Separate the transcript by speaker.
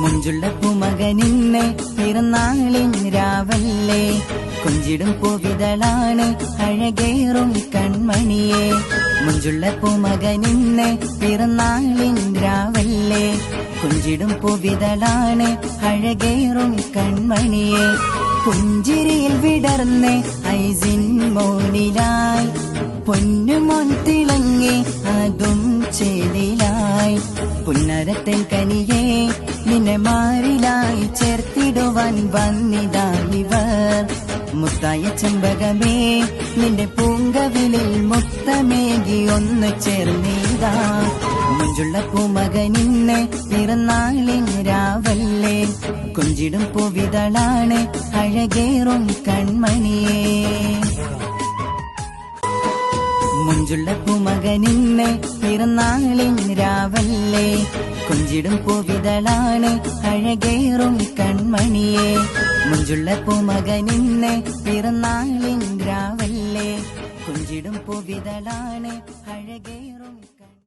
Speaker 1: മുഞ്ചുള്ള പൂമകനിന്ന് പിറന്നാളിൻ രാവല്ലേ, കൊഞ്ചിടും പൂവിതളാണ് അഴകേറും കൺമണിയെ. മുഞ്ചുള്ള പൂമകനിന്ന് പിറന്നാളിൻ രാവല്ലേ, കൊഞ്ചിടും പൂവിതളാണ് അഴകേറും കൺമണിയെ. പുഞ്ചിരിയിൽ വിടർന്ന് ഐസിൻ മോനിലായി, പൊന്നുമോൻ തിളങ്ങി അതും ചേലിലായി. പുന്നരത്തൻ കനിയെ നിന്നെ മാറിലായി ചേർത്തിടുവാൻ വന്നിതായിവർ. മുത്തായ ചെമ്പകമേ നിന്റെ പൂങ്കവിളിൽ മുത്തമേകി ഒന്ന് ചേർന്നിതാ. മുഞ്ചുള്ള പൂമകനിന്ന് പിറന്നാളിൻ രാവല്ലേ, കൊഞ്ചിടും പൂവിതളാണ് അഴകേറും കൺമണിയെ. മുഞ്ചുള്ള പൂമകനിന്ന് പിറന്നാളിൻ രാവല്ലേ, കൊഞ്ചിടും പൂവിതളാണ് അഴകേറും കൺമണിയെ. മുഞ്ചുള്ള പൂമകനിന്ന് പിറന്നാളിൻ രാവല്ലേ, കൊഞ്ചിടും പൂവിതളാണ് അഴകേറും